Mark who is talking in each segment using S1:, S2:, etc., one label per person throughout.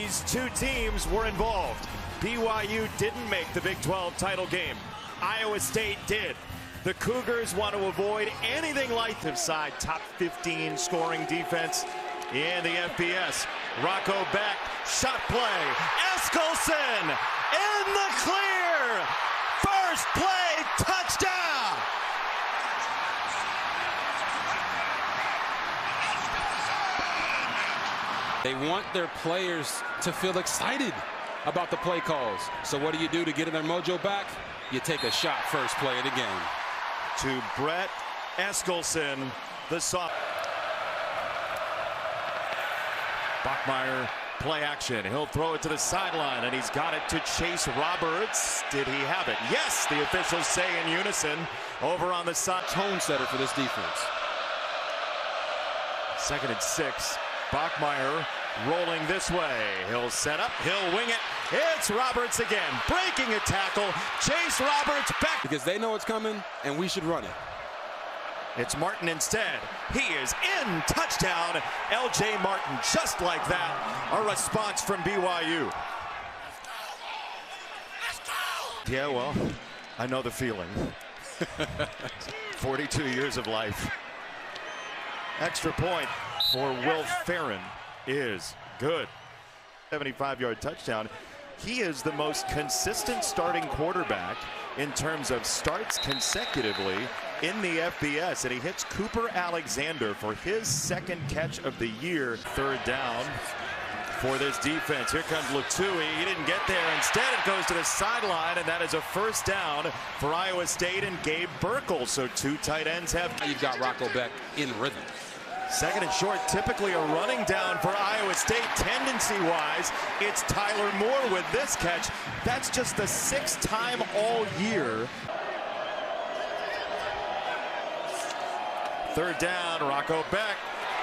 S1: these two teams were involved. BYU didn't make the Big 12 title game. Iowa State did. The Cougars want to avoid anything like this side. Top 15 scoring defense in the FBS. Rocco Beck, shot play. Eskelsen in the clear. First play, touchdown.
S2: They want their players to feel excited about the play calls. So what do you do to get their mojo back? You take a shot first play of the game.
S1: To Brett Eskelsen, the soft. Bachmeier, play action. He'll throw it to the sideline, and he's got it to Chase Roberts. Did he have it? Yes, the officials say in unison over on the side.
S2: Tone setter for this defense.
S1: 2nd and 6. Bachmeier rolling this way. He'll set up. He'll wing it. It's Roberts again. Breaking a tackle. Chase Roberts back.
S2: Because they know it's coming, and we should run it.
S1: It's Martin instead. He is in. Touchdown. L.J. Martin. Just like that. A response from BYU. Yeah, well, I know the feeling. 42 years of life. Extra point for Will Farron is good. 75-yard touchdown. He is the most consistent starting quarterback in terms of starts consecutively in the FBS, and he hits Cooper Alexander for his 2nd catch of the year. 3rd down for this defense. Here comes Latui. He didn't get there. Instead, it goes to the sideline, and that is a 1st down for Iowa State and Gabe Burkle. So 2 tight ends have.
S2: You've got Rocco Beck in rhythm.
S1: 2nd and short, typically a running down for Iowa State. Tendency-wise, it's Tyler Moore with this catch. That's just the 6th time all year. 3rd down, Rocco Beck.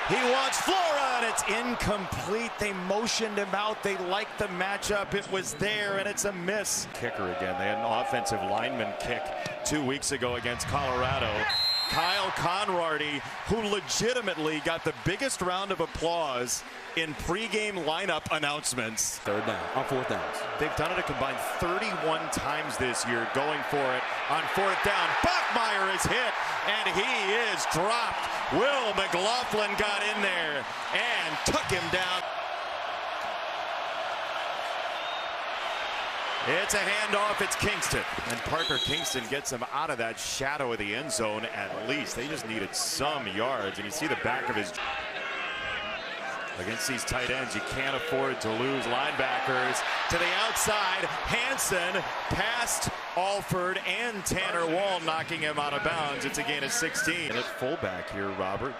S1: He wants Flora, and it's incomplete. They motioned him out. They liked the matchup. It was there, and it's a miss. Kicker again. They had an offensive lineman kick 2 weeks ago against Colorado. Kyle Conrady, who legitimately got the biggest round of applause in pregame lineup announcements.
S2: 3rd down on 4th downs.
S1: They've done it a combined 31 times this year, going for it on 4th down. Bachmeier is hit, and he is dropped. Will McLaughlin got in there and took him down. It's a handoff. It's Kingston. And Parker Kingston gets him out of that shadow of the end zone at least. They just needed some yards. And you see the back of his. Against these tight ends, you can't afford to lose linebackers. To the outside, Hansen past Alford and Tanner Wall, knocking him out of bounds. It's a gain of 16. And at fullback here, Robert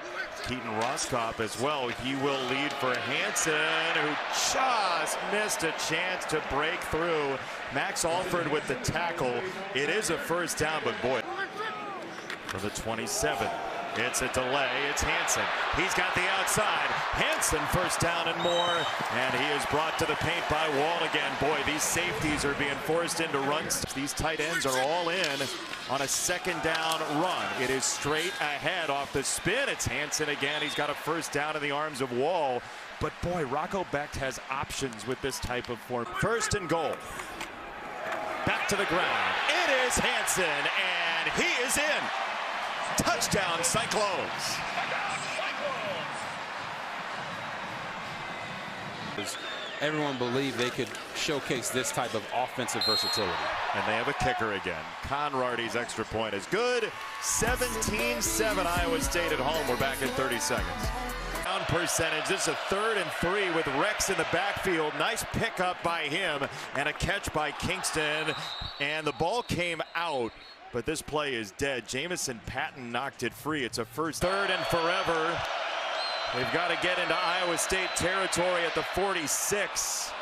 S1: Keaton Roscoff as well. He will lead for Hansen, who just missed a chance to break through. Max Alford with the tackle. It is a 1st down, but boy, for the 27. It's a delay. It's Hansen. He's got the outside. Hansen 1st down and more. And he is brought to the paint by Wall again. Boy, these safeties are being forced into runs. These tight ends are all in on a 2nd down run. It is straight ahead off the spin. It's Hansen again. He's got a 1st down in the arms of Wall. But boy, Rocco Beck has options with this type of form. 1st and goal. Back to the ground. It is Hansen, and he is in. Touchdown, Cyclones.
S2: Everyone believed they could showcase this type of offensive versatility.
S1: And they have a kicker again. Conrady's extra point is good. 17-7 Iowa State at home. We're back in 30 seconds. Down percentage. This is a 3rd and 3 with Rex in the backfield. Nice pickup by him and a catch by Kingston. And the ball came out. But this play is dead. Jamison Patton knocked it free. It's a 3rd and forever. They've got to get into Iowa State territory at the 46.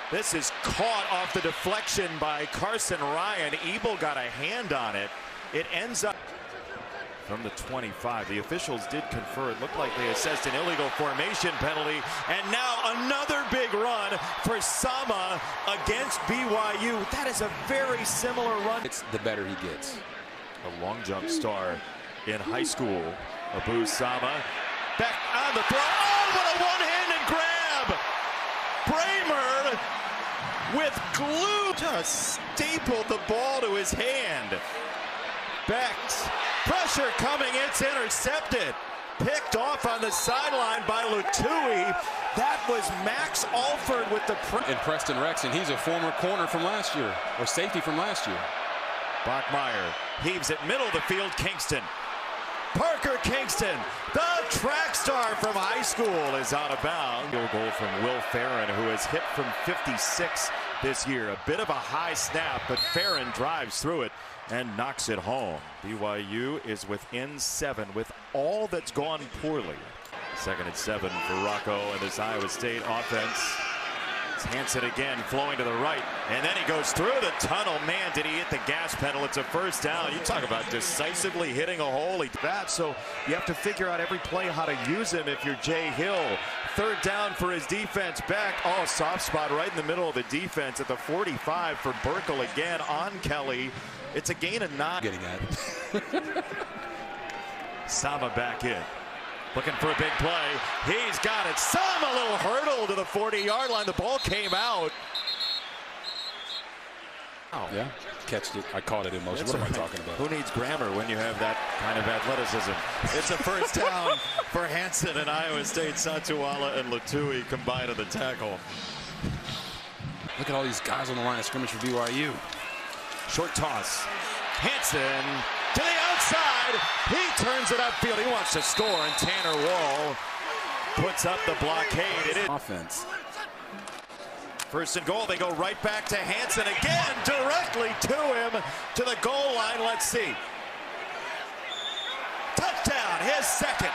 S1: This is caught off the deflection by Carson Ryan. Ebel got a hand on it. It ends up from the 25. The officials did confer. It looked like they assessed an illegal formation penalty. And now another big run for Sama against BYU. That is a very similar run.
S2: It's the better he gets.
S1: A long jump star in high school. Abu Sama back on the throw. Oh, what a one-handed grab! Bramer with glue. Just stapled the ball to his hand. Beck's pressure coming. It's intercepted. Picked off on the sideline by Lutui. That was Max Alford with the
S2: and Preston Rexon. He's a former corner from last year, or safety from last year.
S1: Bachmeier heaves it middle of the field. Kingston. Parker Kingston, the track star from high school, is out of bounds. Field goal from Will Farron, who has hit from 56 this year. A bit of a high snap, but Farron drives through it and knocks it home. BYU is within 7 with all that's gone poorly. 2nd and 7 for Rocco and this Iowa State offense. It's Hansen again flowing to the right, and then he goes through the tunnel. Man, did he hit the gas pedal. It's a first down. You talk about decisively hitting a hole. So you have to figure out every play how to use him if you're Jay Hill. 3rd down for his defense. Back. Oh, soft spot right in the middle of the defense at the 45 for Burkle again on Kelly. It's a gain of 9.
S2: Getting at
S1: Sama back in. Looking for a big play. He's got it. Some a little hurdle to the 40-yard line. The ball came out.
S2: Oh. Yeah, catched it. I caught it in motion. What am I talking about?
S1: Who needs grammar when you have that kind of athleticism? It's a first down for Hansen and Iowa State. Satuala and Lutui combined on the tackle.
S2: Look at all these guys on the line of scrimmage for BYU.
S1: Short toss. Hansen to the outside. He turns it upfield. He wants to score, and Tanner Wall puts up the blockade. It is
S2: offense.
S1: 1st and goal. They go right back to Hansen again, directly to him to the goal line. Let's see. Touchdown, his 2nd.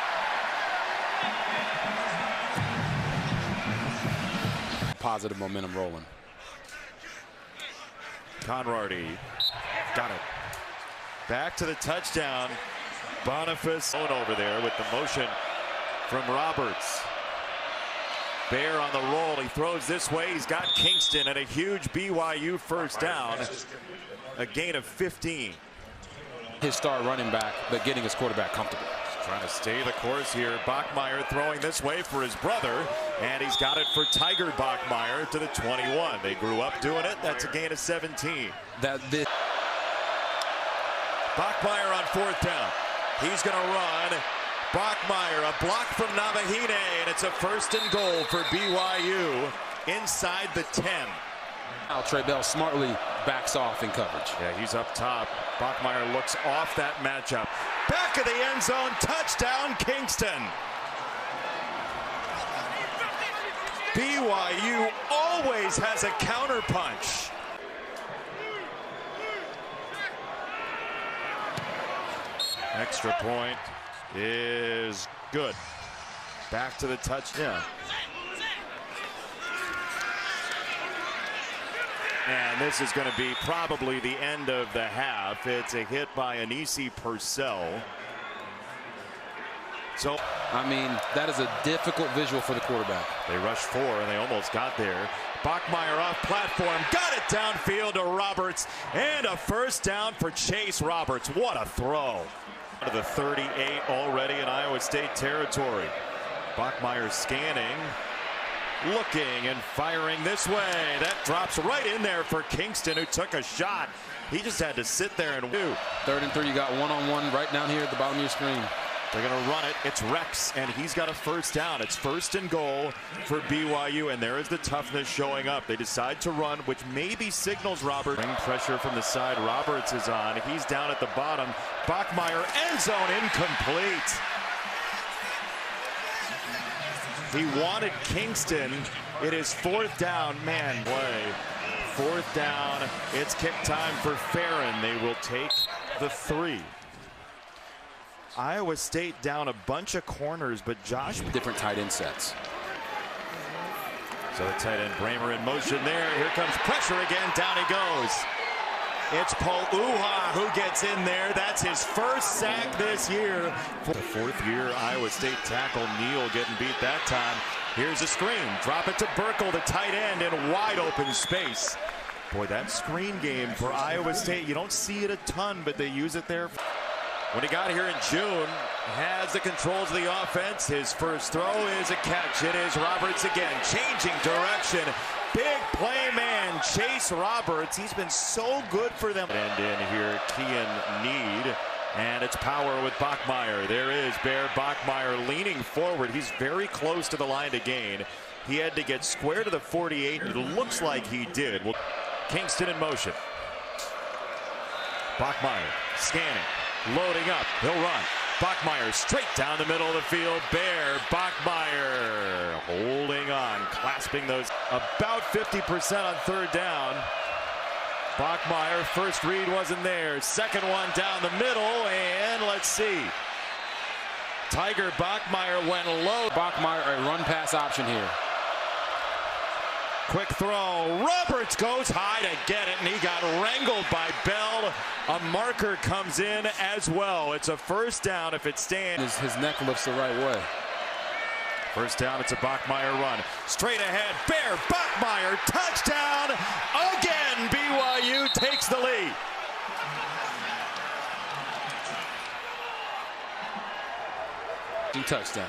S2: Positive momentum rolling.
S1: Conrady got it. Back to the touchdown. Boniface over there with the motion from Roberts. Bear on the roll. He throws this way. He's got Kingston and a huge BYU first down. A gain of 15.
S2: His star running back, but getting his quarterback comfortable.
S1: Trying to stay the course here. Bachmeier throwing this way for his brother, and he's got it for Tiger Bachmeier to the 21. They grew up doing it. That's a gain of 17. Bachmeier on 4th down. He's going to run. Bachmeier, a block from Navahine, and it's a 1st and goal for BYU inside the 10.
S2: Now Trey Bell smartly backs off in coverage.
S1: Yeah, he's up top. Bachmeier looks off that matchup. Back of the end zone, touchdown Kingston. BYU always has a counterpunch. Extra point is good. Back to the touchdown. And this is going to be probably the end of the half. It's a hit by Anisi Purcell. So,
S2: I mean, that is a difficult visual for the quarterback.
S1: They rushed 4 and they almost got there. Bachmeier off platform, got it downfield to Roberts, and a first down for Chase Roberts. What a throw. To the 38 already in Iowa State territory. Bachmeier scanning, looking and firing this way. That drops right in there for Kingston, who took a shot. He just had to sit there and do.
S2: 3rd and 3, you got one-on-one right down here at the bottom of your screen.
S1: They're going to run it. It's Rex, and he's got a first down. It's 1st and goal for BYU, and there is the toughness showing up. They decide to run, which maybe signals Robert. Ring pressure from the side. Roberts is on. He's down at the bottom. Bachmeier, end zone incomplete. He wanted Kingston. It is 4th down. Man, play. 4th down. It's kick time for Farron. They will take the 3. Iowa State down a bunch of corners, but Josh.
S2: Different tight end sets.
S1: So the tight end Bramer in motion there. Here comes pressure again. Down he goes. It's Pau'uha who gets in there. That's his 1st sack this year. For the 4th year Iowa State tackle. Neal getting beat that time. Here's a screen. Drop it to Burkle, the tight end, in wide open space. Boy, that screen game for Iowa State, you don't see it a ton, but they use it there. When he got here in June, has the controls of the offense. His first throw is a catch. It is Roberts again, changing direction. Big play man, Chase Roberts. He's been so good for them. And in here, Kean Need. And it's power with Bachmeier. There is Bear Bachmeier leaning forward. He's very close to the line to gain. He had to get square to the 48. It looks like he did. Well, Kingston in motion. Bachmeier scanning, loading up. He'll run. Bachmeier straight down the middle of the field. Bear Bachmeier holding on, clasping those. About 50% on third down. Bachmeier, first read wasn't there. Second one down the middle, and let's see. Tiger Bachmeier went low.
S2: Bachmeier, a run pass option here.
S1: Quick throw. Roberts goes high to get it, and he got wrangled by Bell. A marker comes in as well. It's a first down if it stands.
S2: His neck looks the right way.
S1: First down, it's a Bachmeier run. Straight ahead, Bear Bachmeier, touchdown again. BYU takes the lead.
S2: Touchdown.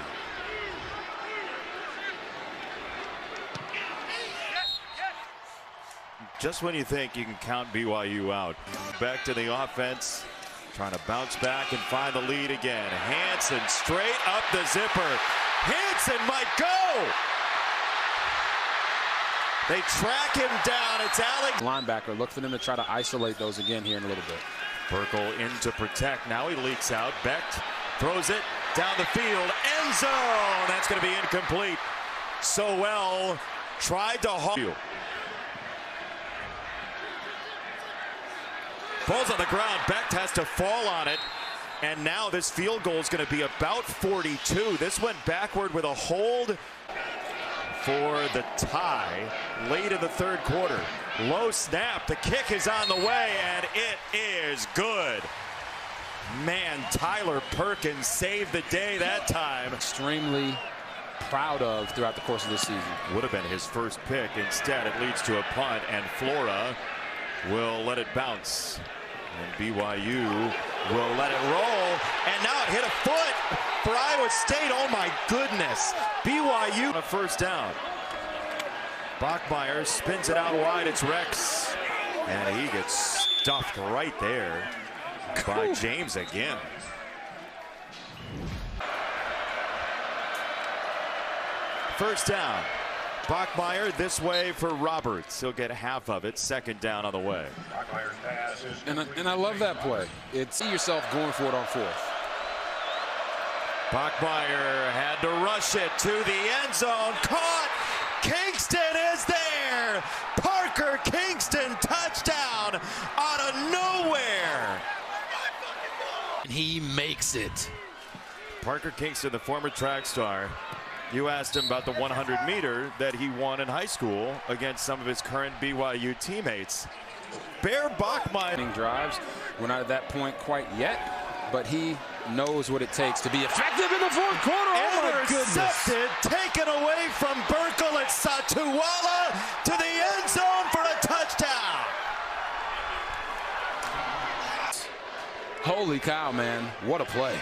S1: Just when you think you can count BYU out. Back to the offense, trying to bounce back and find the lead again. Hansen straight up the zipper. Hansen might go. They track him down. It's Alex.
S2: Linebacker, look for them to try to isolate those again here in a little bit.
S1: Burkle in to protect. Now he leaks out. Becht throws it down the field. End zone. That's going to be incomplete. So well tried to haul. Ball's on the ground. Becht has to fall on it. And now this field goal is going to be about 42. This went backward with a hold for the tie late in the third quarter. Low snap. The kick is on the way, and it is good. Man, Tyler Perkins saved the day that time.
S2: Extremely proud of throughout the course of this season.
S1: Would have been his first pick. Instead, it leads to a punt, and Flora will let it bounce. And BYU will let it roll. And now it hit a foot for Iowa State. Oh, my goodness. BYU on a first down. Bachmeier spins it out wide. It's Rex. And he gets stuffed right there by James again. First down. Bachmeier this way for Roberts. He'll get half of it. Second down on the way.
S2: And I love that play. It's see yourself going for it on fourth.
S1: Bachmeier had to rush it to the end zone. Caught. Kingston is there. Parker Kingston touchdown out of nowhere.
S2: And he makes it.
S1: Parker Kingston, the former track star. You asked him about the 100-meter that he won in high school against some of his current BYU teammates. Bear Bachmeier
S2: Drives. We're not at that point quite yet, but he knows what it takes to be effective in the fourth quarter. Oh my
S1: intercepted, taken away from Burkle. It's Satuala to the end zone for a touchdown.
S2: Holy cow, man. What a play.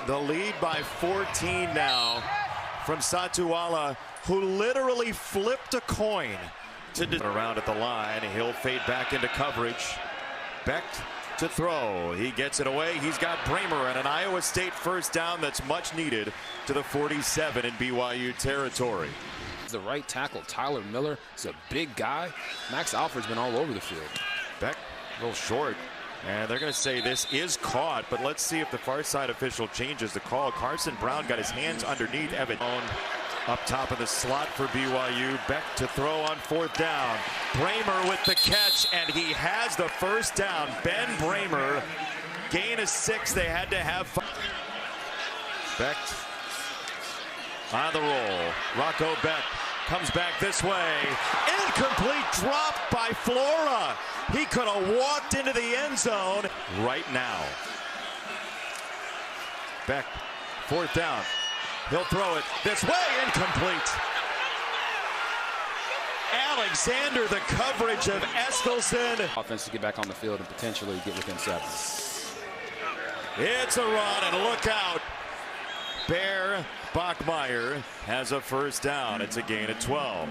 S1: The lead by 14 now from Satuala, who literally flipped a coin to around at the line. He'll fade back into coverage. Becht to throw. He gets it away. He's got Bramer and an Iowa State first down that's much needed to the 47 in BYU territory.
S2: The right tackle, Tyler Miller, is a big guy. Max Alford's been all over the field.
S1: Becht a little short. And they're going to say this is caught, but let's see if the far side official changes the call. Carson Brown got his hands underneath Evan. Up top of the slot for BYU. Becht to throw on fourth down. Bramer with the catch, and he has the first down. Ben Bramer, gain of 6. They had to have fun. Becht on the roll. Rocco Becht comes back this way. Incomplete drop by Flora. He could have walked into the end zone right now. Becht, fourth down. He'll throw it this way, incomplete. Alexander, the coverage of Eskelson.
S2: Offense to get back on the field and potentially get within 7.
S1: It's a run, and look out. Bear Bachmeier has a first down. It's a gain of 12.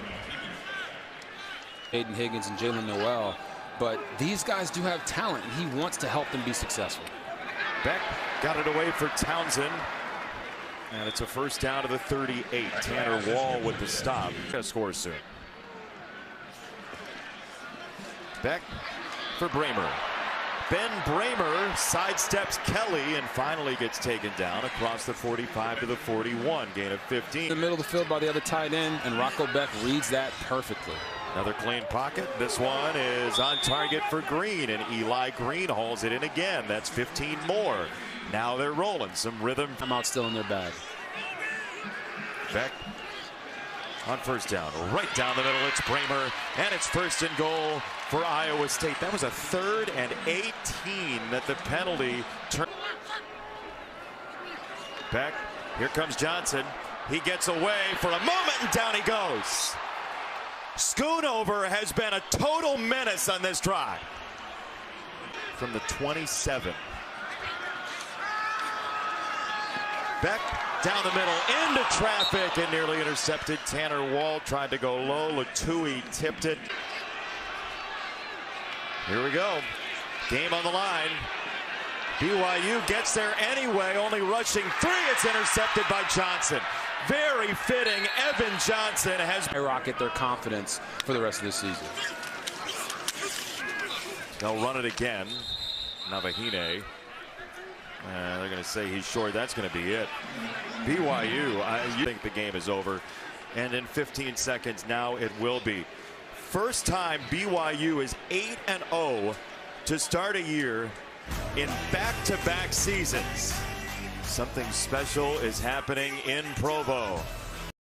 S2: Aiden Higgins and Jalen Noel. But these guys do have talent, and he wants to help them be successful.
S1: Beck got it away for Townsend. And it's a first down to the 38. Tanner Wall with the stop. Gonna score soon. Beck for Bramer. Ben Bramer sidesteps Kelly and finally gets taken down across the 45 to the 41. Gain of 15.
S2: In the middle of the field by the other tight end, and Rocco Beck reads that perfectly.
S1: Another clean pocket. This one is on target for Green, and Eli Green hauls it in again. That's 15 more. Now they're rolling. Some rhythm.
S2: I'm out still in their bag.
S1: Beck on first down. Right down the middle. It's Bramer, and it's first and goal for Iowa State. That was a 3rd and 18 that the penalty turned. Beck, here comes Johnson. He gets away for a moment, and down he goes. Schoonover has been a total menace on this drive. From the 27. Beck down the middle into traffic and nearly intercepted. Tanner Wall tried to go low. Latui tipped it. Here we go. Game on the line. BYU gets there anyway, only rushing 3. It's intercepted by Johnson. Very fitting. Evan Johnson has
S2: rocket their confidence for the rest of the season.
S1: They'll run it again. Navahine. They're going to say he's short. That's going to be it. BYU, you think the game is over. And in 15 seconds now it will be. First time BYU is 8-0 to start a year in back-to-back seasons. Something special is happening in Provo.